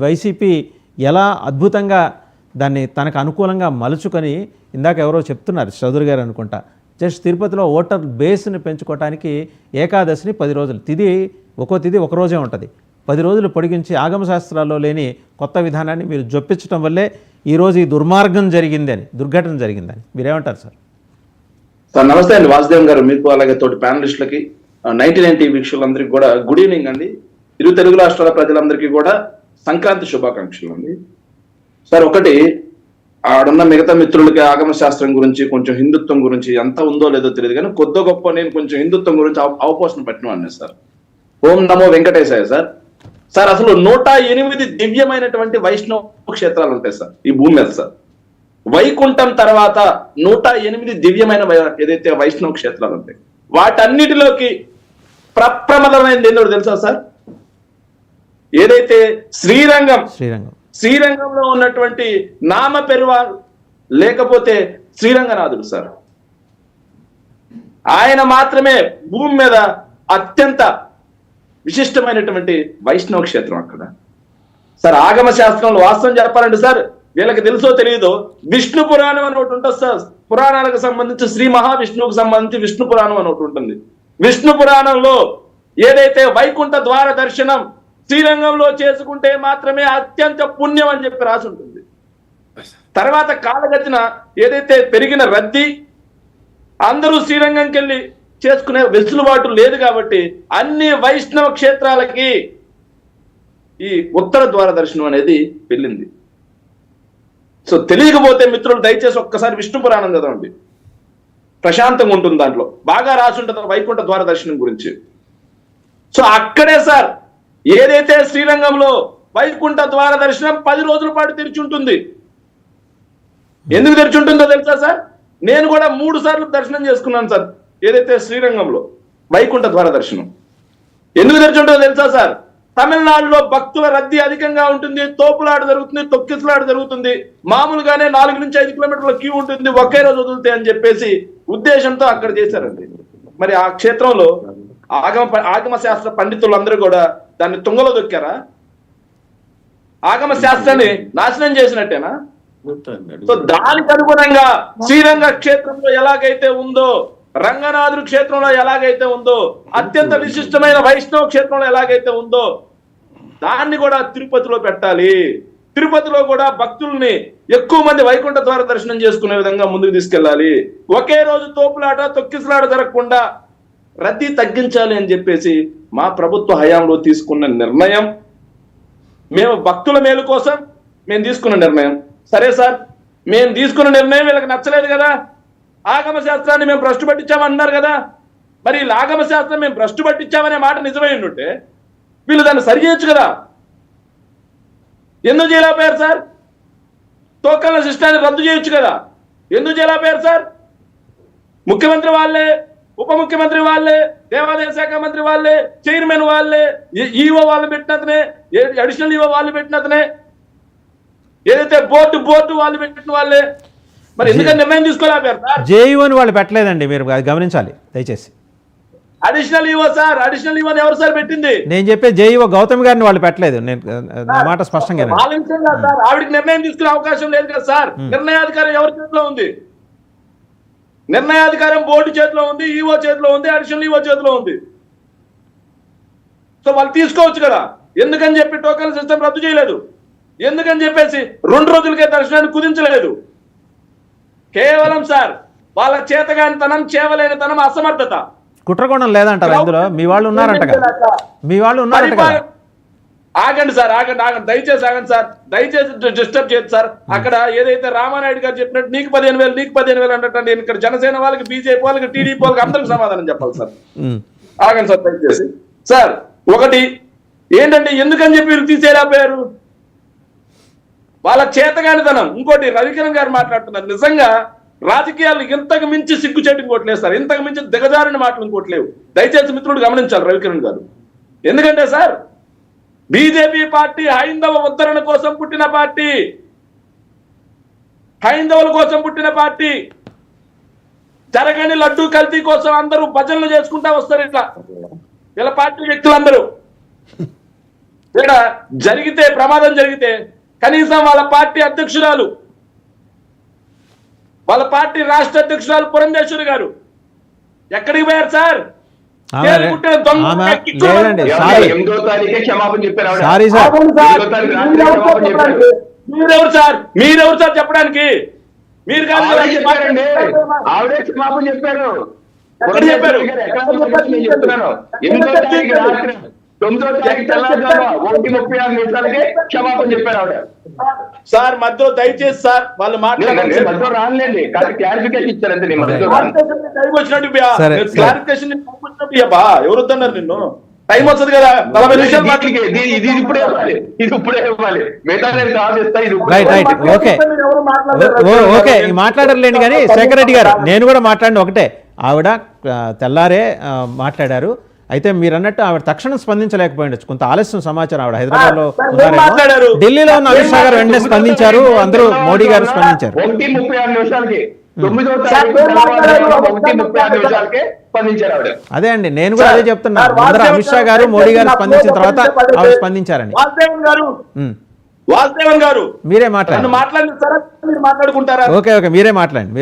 YCP ఎలా అద్భుతంగా దాన్ని తనకు అనుకూలంగా మలుచుకొని, ఇందాక ఎవరో చెప్తున్నారు చౌదరి గారు అనుకుంటా, జస్ట్ తిరుపతిలో ఓటర్ బేస్ని పెంచుకోవడానికి ఏకాదశిని 10 రోజులు, ఒక్కో తిథి ఒక రోజే ఉంటుంది, 10 రోజులు పొడిగించి ఆగమ శాస్త్రాల్లో లేని కొత్త విధానాన్ని మీరు జొప్పించడం వల్లే ఈరోజు ఈ దుర్మార్గం జరిగిందని, దుర్ఘటన జరిగిందని మీరేమంటారు సార్? సార్ నమస్తే అండి వాసుదేవన్ గారు, మీకు అలాగే తోటి ప్యానలిస్టులకి 99 టీవీ వీక్షకులందరికీ కూడా గుడ్ ఈవినింగ్ అండి. ఇరు తెలుగు రాష్ట్రాల ప్రజలందరికీ కూడా సంక్రాంతి శుభాకాంక్షలు అండి. సార్ ఒకటి, ఆడున్న మిగతా మిత్రులకి ఆగమ శాస్త్రం గురించి కొంచెం హిందుత్వం గురించి ఎంత ఉందో లేదో తెలియదు, కానీ కొద్ది గొప్ప నేను కొంచెం హిందుత్వం గురించి అవపోషణ పెట్టిన సార్. ఓం నమో వెంకటేశాయ సార్. సార్ అసలు 108 దివ్యమైనటువంటి వైష్ణవ క్షేత్రాలు ఉంటాయి సార్ ఈ భూమి మీద సార్. వైకుంఠం తర్వాత 108 దివ్యమైన ఏదైతే వైష్ణవ క్షేత్రాలు ఉంటాయి, వాటన్నిటిలోకి ప్రప్రమదమైనది ఏంటో తెలుసా సార్? ఏదైతే శ్రీరంగంలో ఉన్నటువంటి నామ పెరువాల్ లేకపోతే శ్రీరంగనాథుడు సార్. ఆయన మాత్రమే భూమి మీద అత్యంత విశిష్టమైనటువంటి వైష్ణవ క్షేత్రం అక్కడ సార్. ఆగమ శాస్త్రంలో వాస్తవం చెప్పాలంటే సార్, వీళ్ళకి తెలుసో తెలియదో, విష్ణు పురాణం అని ఒకటి ఉంటుంది సార్. పురాణాలకు సంబంధించి శ్రీ మహావిష్ణువుకు సంబంధించి విష్ణు పురాణం అని ఒకటి ఉంటుంది. విష్ణు పురాణంలో ఏదైతే వైకుంఠ ద్వార దర్శనం శ్రీరంగంలో చేసుకుంటే మాత్రమే అత్యంత పుణ్యం అని చెప్పి రాసి ఉంటుంది. తర్వాత కాలగతిన ఏదైతే పెరిగిన రద్దీ, అందరూ శ్రీరంగంకి వెళ్ళి చేసుకునే వెసులుబాటు లేదు కాబట్టి అన్ని వైష్ణవ క్షేత్రాలకి ఈ ఉత్తర ద్వార దర్శనం అనేది వెళ్ళింది. సో తెలియకపోతే మిత్రులు దయచేసి ఒక్కసారి విష్ణు పురాణం చదవండి, ప్రశాంతంగా ఉంటుంది. దాంట్లో బాగా రాసి ఉంటుంది వైకుంఠ ద్వార దర్శనం గురించి. సో అక్కడే సార్ ఏదైతే శ్రీరంగంలో వైకుంఠ ద్వార దర్శనం 10 రోజుల పాటు తెరిచి ఉంటుంది. ఎందుకు తెరిచి ఉంటుందో తెలుసా సార్? నేను కూడా 3 సార్లు దర్శనం చేసుకున్నాను సార్ ఏదైతే శ్రీరంగంలో వైకుంఠ ద్వార దర్శనం. ఎందుకు తెరిచి ఉంటుందో తెలుసా సార్? తమిళనాడులో భక్తుల రద్దీ అధికంగా ఉంటుంది, తోపులాట జరుగుతుంది, తొక్కిసలాట జరుగుతుంది, మామూలుగానే 4 నుంచి 5 కిలోమీటర్ల క్యూ ఉంటుంది, ఒకే రోజు వదులుతాయి అని చెప్పేసి ఉద్దేశంతో అక్కడ చేశారండి. మరి ఆ క్షేత్రంలో ఆగమ శాస్త్ర పండితులందరూ కూడా దాన్ని తుంగలో దొక్కారా? ఆగమ శాస్త్రాన్ని నాశనం చేసినట్టేనా? సో దానికి అనుగుణంగా శ్రీరంగ క్షేత్రంలో ఎలాగైతే ఉందో, రంగనాథుడు క్షేత్రంలో ఎలాగైతే ఉందో, అత్యంత విశిష్టమైన వైష్ణవ క్షేత్రంలో ఎలాగైతే ఉందో, దాన్ని కూడా తిరుపతిలో పెట్టాలి. తిరుపతిలో కూడా భక్తుల్ని ఎక్కువ మంది వైకుంఠ ద్వార దర్శనం చేసుకునే విధంగా ముందుకు తీసుకెళ్ళాలి. ఒకే రోజు తోపులాట తొక్కిసలాట జరగకుండా రద్దీ తగ్గించాలి అని చెప్పేసి మా ప్రభుత్వ హయాంలో తీసుకున్న నిర్ణయం, మేము భక్తుల మేలు కోసం మేము తీసుకున్న నిర్ణయం. సరే సార్, మేము తీసుకున్న నిర్ణయం వీళ్ళకి నచ్చలేదు కదా, ఆగమ శాస్త్రాన్ని మేము భ్రష్టు పట్టించామన్నారు కదా. మరి వీళ్ళు ఆగమ శాస్త్రం మేము భ్రష్టు పట్టించామనే మాట నిజమై ఉంటే వీళ్ళు దాన్ని సరి చేయొచ్చు కదా. ఎందుకు చేయలేకపోయారు సార్? టోకన్ల సిస్టాన్ని రద్దు చేయొచ్చు కదా. ఎందుకు చేయలేకపోయారు సార్? ముఖ్యమంత్రి వాళ్ళే, ఉప ముఖ్యమంత్రి వాళ్ళే, దేవాదాయ శాఖ మంత్రి వాళ్ళే, చైర్మన్ వాళ్ళే, ఈఓ వాళ్ళు పెట్టినతనే, అడిషనల్ ఈఓ వాళ్ళు పెట్టినతనే, ఏదైతే బోర్డు వాళ్ళు పెట్టిన వాళ్ళే. మరి ఎందుకని నిర్ణయం తీసుకోలేకపోయారు సార్? జేఈఓని వాళ్ళు పెట్టలేదండి, మీరు గమనించాలి దయచేసి. అడిషనల్ ఈఓ సార్, అడిషనల్ ఈఓని ఎవరు సార్ పెట్టింది? నేను చెప్పే జేఈఓ గౌతమ్ గారిని వాళ్ళు పెట్టలేదు. నేను మాట స్పష్టంగా సార్, ఆవిడకి నిర్ణయం తీసుకునే అవకాశం లేదు కదా సార్. నిర్ణయాధికారం ఎవరి చేతిలో ఉంది? నిర్ణయాధికారం బోర్డు చేతిలో ఉంది, ఈఓ చేతిలో ఉంది, అడిషనల్ ఈఓ చేతిలో ఉంది. సో వాళ్ళు తీసుకోవచ్చు కదా. ఎందుకని చెప్పి టోకన్ సిస్టమ్ రద్దు చేయలేదు? ఎందుకని చెప్పేసి 2 రోజులకే దర్శనాన్ని కుదించలేదు? కేవలం సార్ వాళ్ళ చేతగానితనం, చేవలేనితనం, అసమర్థత. కుట్రకోణం లేదంటారా ఇందులో? మీ వాళ్ళు ఉన్నారంట కదా, మీ వాళ్ళు ఉన్నారంట కదా. ఆగండి సార్, ఆగండి, దయచేసి ఆగండి సార్, దయచేసి డిస్టర్బ్ చేయదు సార్. అక్కడ ఏదైతే రామానాయుడు గారు చెప్పినట్టు నీకు 15,000 అన్నట్టు, నేను ఇక్కడ జనసేన వాళ్ళకి, బీజేపీ వాళ్ళకి, టీడీపీ వాళ్ళకి అందరికి సమాధానం చెప్పాలి సార్. ఆగండి సార్ దయచేసి. సార్ ఒకటి ఏంటంటే, ఎందుకని చెప్పి వీళ్ళు తీసేయలేకపోయారు? వాళ్ళ చేతగానితనం. ఇంకోటి, రవికిరణ్ గారు మాట్లాడుతున్నారు, నిజంగా రాజకీయాలు ఇంతకు మించి సిగ్గుచేటు ఇంకోట్లేదు సార్, ఇంతకు మించి దిగజారిన మాటలు ఇంకోట్లేవు. దయచేసి మిత్రుడు గమనించాలి రవికిరణ్ గారు. ఎందుకంటే సార్, బీజేపీ పార్టీ హైందవ ఉద్ధరణ కోసం పుట్టిన పార్టీ, హైందవుల కోసం పుట్టిన పార్టీ. జరగని లడ్డూ కల్తీ కోసం అందరూ భజనలు చేసుకుంటా వస్తారు ఇట్లా వీళ్ళ పార్టీ వ్యక్తులందరూ. ఇక్కడ జరిగితే ప్రమాదం జరిగితే కనీసం వాళ్ళ పార్టీ అధ్యక్షురాలు, వాళ్ళ పార్టీ రాష్ట్ర అధ్యక్షురాలు పురంధేశ్వరి గారు ఎక్కడికి పోయారు సార్? ఆమె జైలు పుట్టిన దొంగ ఆమె ఎక్కించుకోవడం. లేదండి, సారీ 8వ తారీఖే క్షమాపణ చెప్పారు ఆవిడ. Sorry sir. అవును సార్. 8వ తారీఖు రాత్రి క్షమాపణ చెప్పారు. మీరెవరు సార్ చెప్పడానికి? మీరు కాదు కదా. ఆవిడే చెప్పారండి, ఆవిడే క్షమాపణ చెప్పారు. ఎక్కడ చెప్పారు? ఎక్కడ చెప్పారు? నేను చెప్తున్నాను. 8వ తారీఖు రాత్రి 9వ తారీఖు తెల్లవారుజామున 1:36 క్షమాపణ చెప్పారు ఆవిడ. సార్ మధ్యలో దయచేసి సార్ వాళ్ళు నేను మధ్యలో రానులేండి, కానీ క్లారిఫికేషన్ ఇచ్చారంటే నేను మధ్యలో రాను. సరే, క్లారిఫికేషన్ ఎవరు వద్దన్నారు నిన్ను? టైం వస్తుంది కదా, 40 నిమిషాలు దీనికి ఇది ఇప్పుడే ఇవ్వాలి, ఇది ఇప్పుడే ఇవ్వాలి. మిగతా నేను కాల్ చేస్తా, ఇది ఇప్పుడే రైట్ రైట్ ఇవ్వాలి. ఓకే ఓకే మాట్లాడలేండి కానీ శేఖర్ రెడ్డి గారు నేను కూడా మాట్లాడిన ఒకటే, ఆవిడ తెల్లారే మాట్లాడారు. అయితే మీరు అన్నట్టు ఆవిడ తక్షణం స్పందించలేకపోయిండొచ్చు, కొంత ఆలస్యం సమాచారం. ఆవిడ హైదరాబాద్ లో ఉన్నారేమో. ఢిల్లీలో ఉన్న అమిత్ షా గారు వెంటనే స్పందించారు, అందరూ మోడీ గారు స్పందించారు. 1:36 నిమిషాలకి 9వ తారీఖు తెల్లవారుజామున 1:36 నిమిషాలకే స్పందించారు ఆవిడ. అదే అండి, నేను కూడా అదే చెప్తున్నా. అందరూ అమిత్ షా గారు మోడీ గారు స్పందించిన తర్వాత ఆవిడ స్పందించారండి. వాసుదేవన్ గారు మీరే మాట్లాడండి. మాట్లాడిన సార్ మీరు మాట్లాడుకుంటారా? ఓకే మీరే మాట్లాడండి.